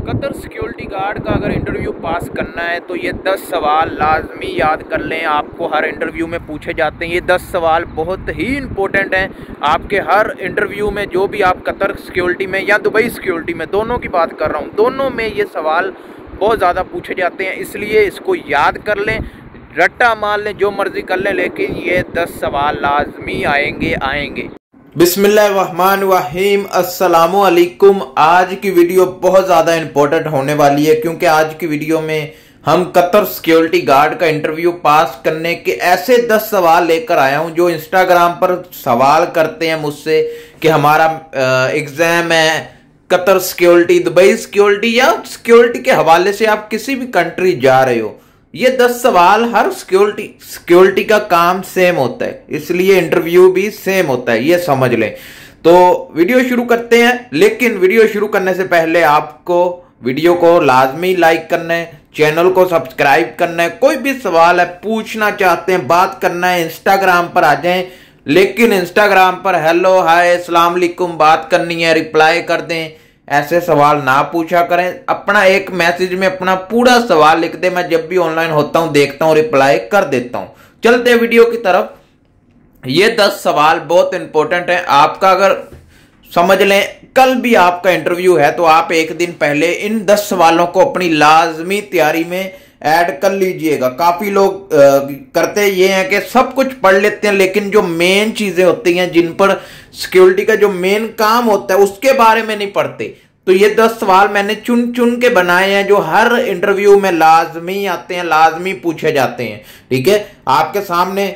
Qatar security guard का अगर interview पास करना है तो ये 10 सवाल लाजमी याद कर लें। आपको हर इंटरव्यू में पूछे जाते हैं। ये 10 सवाल बहुत ही इम्पोर्टेंट हैं आपके हर इंटरव्यू में। जो भी आप कतर सिक्योरिटी में या दुबई सिक्योरिटी में, दोनों की बात कर रहा हूँ, दोनों में ये सवाल बहुत ज़्यादा पूछे जाते हैं। इसलिए इसको याद कर लें, रट्टा मार लें, जो मर्ज़ी कर लें, लेकिन ये 10 सवाल लाजमी आएंगे। बिस्मिल्लाहिर्रहमानिर्रहीम, अस्सलामु अलैकुम। आज की वीडियो बहुत ज़्यादा इम्पोर्टेंट होने वाली है क्योंकि आज की वीडियो में हम कतर सिक्योरिटी गार्ड का इंटरव्यू पास करने के ऐसे 10 सवाल लेकर आया हूं जो इंस्टाग्राम पर सवाल करते हैं मुझसे कि हमारा एग्जाम है कतर सिक्योरिटी, दुबई सिक्योरिटी या सिक्योरिटी के हवाले से आप किसी भी कंट्री जा रहे हो। ये 10 सवाल हर सिक्योरिटी का काम सेम होता है, इसलिए इंटरव्यू भी सेम होता है, ये समझ लें। तो वीडियो शुरू करते हैं, लेकिन वीडियो शुरू करने से पहले आपको वीडियो को लाजमी लाइक करना है, चैनल को सब्सक्राइब करना है। कोई भी सवाल है, पूछना चाहते हैं, बात करना है, इंस्टाग्राम पर आ जाएं, लेकिन इंस्टाग्राम पर हेलो हाय अस्सलाम वालेकुम बात करनी है, रिप्लाई कर दें। ऐसे सवाल ना पूछा करें। अपना एक मैसेज में अपना पूरा सवाल लिख दे, मैं जब भी ऑनलाइन होता हूं देखता हूं, रिप्लाई कर देता हूं। चलते हैं वीडियो की तरफ। ये 10 सवाल बहुत इंपॉर्टेंट है। आपका अगर समझ लें कल भी आपका इंटरव्यू है तो आप एक दिन पहले इन 10 सवालों को अपनी लाजमी तैयारी में ऐड कर लीजिएगा। काफी लोग करते ये हैं कि सब कुछ पढ़ लेते हैं, लेकिन जो मेन चीजें होती हैं, जिन पर सिक्योरिटी का जो मेन काम होता है, उसके बारे में नहीं पढ़ते। तो ये 10 सवाल मैंने चुन चुन के बनाए हैं जो हर इंटरव्यू में लाजमी आते हैं, लाजमी पूछे जाते हैं। ठीक है, आपके सामने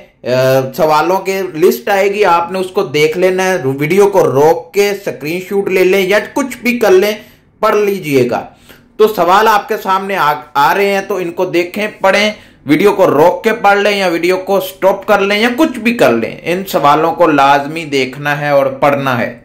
सवालों के लिस्ट आएगी, आपने उसको देख लेना है। वीडियो को रोक के स्क्रीनशॉट ले लें या कुछ भी कर लें, पढ़ लीजिएगा। तो सवाल आपके सामने आ रहे हैं तो इनको देखें, पढ़ें, वीडियो को रोक के पढ़ लें या वीडियो को स्टॉप कर लें या कुछ भी कर लें। इन सवालों को लाजमी देखना है और पढ़ना है।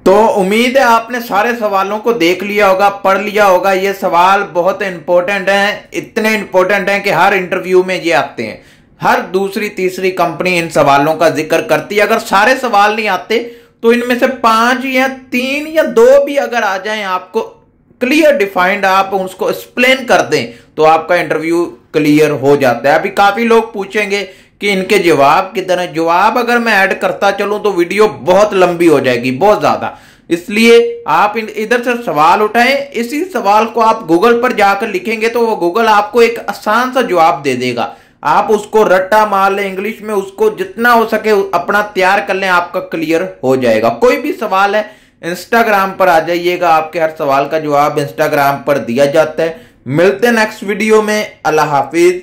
तो उम्मीद है आपने सारे सवालों को देख लिया होगा, पढ़ लिया होगा। ये सवाल बहुत इंपॉर्टेंट हैं, इतने इंपॉर्टेंट हैं कि हर इंटरव्यू में ये आते हैं। हर दूसरी तीसरी कंपनी इन सवालों का जिक्र करती है। अगर सारे सवाल नहीं आते तो इनमें से 5 या 3 या 2 भी अगर आ जाएं, आपको क्लियर डिफाइंड, आप उसको एक्सप्लेन कर दें तो आपका इंटरव्यू क्लियर हो जाता है। अभी काफी लोग पूछेंगे कि इनके जवाब किधर है। जवाब अगर मैं ऐड करता चलूं तो वीडियो बहुत लंबी हो जाएगी, बहुत ज्यादा। इसलिए आप इधर से सवाल उठाएं, इसी सवाल को आप गूगल पर जाकर लिखेंगे तो वो गूगल आपको एक आसान सा जवाब दे देगा। आप उसको रट्टा मार लें, इंग्लिश में उसको जितना हो सके अपना तैयार कर लें, आपका क्लियर हो जाएगा। कोई भी सवाल है इंस्टाग्राम पर आ जाइएगा, आपके हर सवाल का जवाब इंस्टाग्राम पर दिया जाता है। मिलते हैं नेक्स्ट वीडियो में। अल्लाह हाफिज।